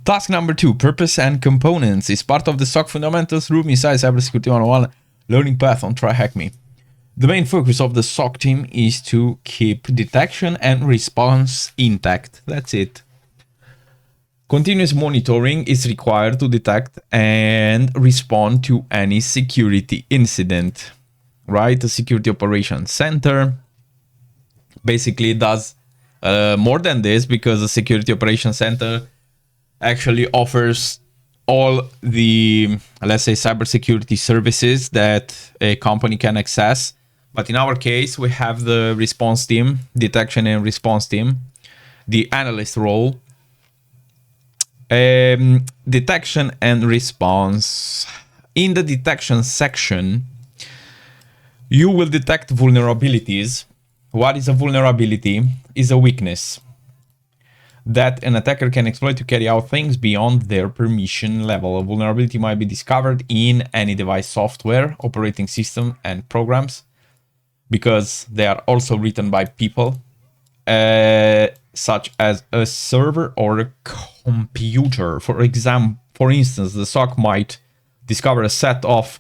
Task number 2, purpose and components, is part of the SOC Fundamentals room inside Cybersecurity 101 learning path on Try Hack Me. The main focus of the SOC team is to keep detection and response intact. That's it. Continuous monitoring is required to detect and respond to any security incident, right? The Security Operations Center basically does more than this, because the Security Operations Center actually offers all the, let's say, cybersecurity services that a company can access. But in our case, we have the response team, detection and response team, the analyst role, detection and response. In the detection section, you will detect vulnerabilities. What is a vulnerability? Is a weakness that an attacker can exploit to carry out things beyond their permission level. A vulnerability might be discovered in any device, software, operating system, and programs, because they are also written by people, such as a server or a computer. For instance, the SOC might discover a set of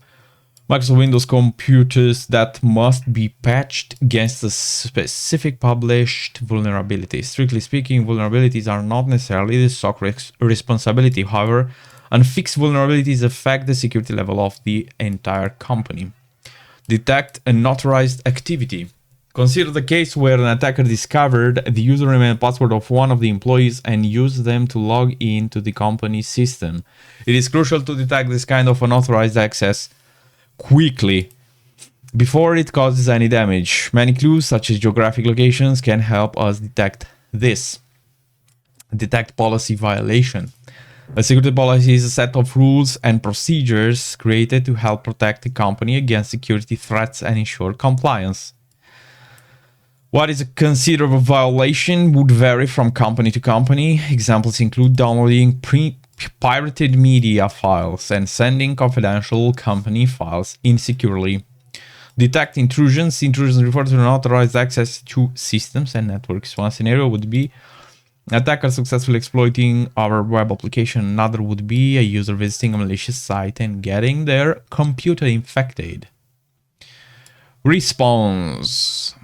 Microsoft Windows computers that must be patched against a specific published vulnerability. Strictly speaking, vulnerabilities are not necessarily the SOC responsibility. However, unfixed vulnerabilities affect the security level of the entire company. Detect unauthorized activity. Consider the case where an attacker discovered the username and password of one of the employees and used them to log into the company system. It is crucial to detect this kind of unauthorized access quickly before it causes any damage. Many clues, such as geographic locations, can help us detect this. Detect policy violation. A security policy is a set of rules and procedures created to help protect the company against security threats and ensure compliance. What is a considerable violation would vary from company to company. Examples include downloading pirated media files and sending confidential company files insecurely. Detect intrusions. Intrusions refer to unauthorized access to systems and networks. One scenario would be attacker successfully exploiting our web application. Another would be a user visiting a malicious site and getting their computer infected. Response.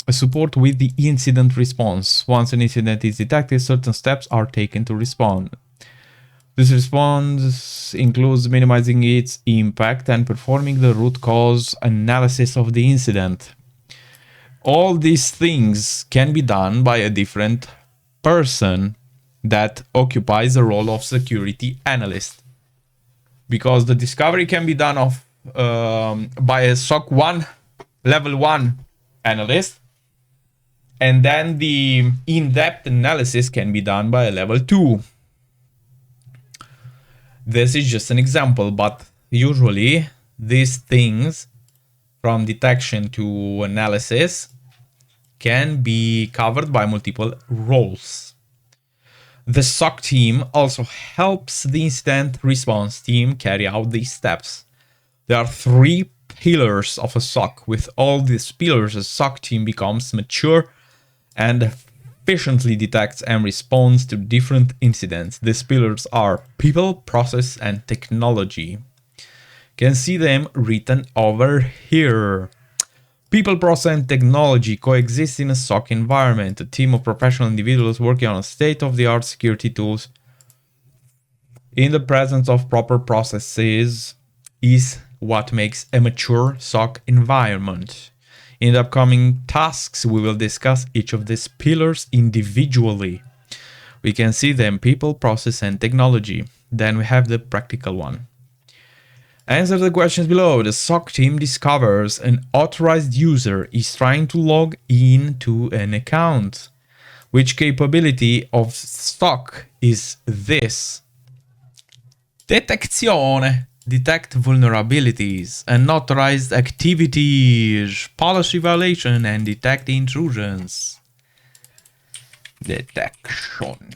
Support with the incident response. Once an incident is detected, certain steps are taken to respond. This response includes minimizing its impact and performing the root cause analysis of the incident. All these things can be done by a different person that occupies the role of security analyst, because the discovery can be done by a SOC 1 level 1 analyst, and then the in-depth analysis can be done by a level 2. This is just an example, but usually these things from detection to analysis can be covered by multiple roles. The SOC team also helps the incident response team carry out these steps. There are 3 pillars of a SOC. With all these pillars, a SOC team becomes mature and efficiently detects and responds to different incidents. These pillars are people, process, and technology. You can see them written over here. People, process, and technology coexist in a SOC environment. A team of professional individuals working on state-of-the-art security tools in the presence of proper processes is what makes a mature SOC environment. In the upcoming tasks, we will discuss each of these pillars individually. We can see them: people, process, and technology. Then we have the practical one. Answer the questions below. The SOC team discovers an authorized user is trying to log in to an account. Which capability of SOC is this? Detezione. Detect vulnerabilities, unauthorized activities, policy violation, and detect intrusions. Detection.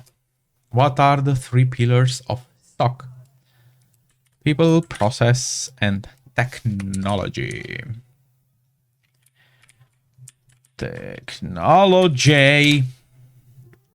What are the 3 pillars of SOC? People, process, and technology. Technology.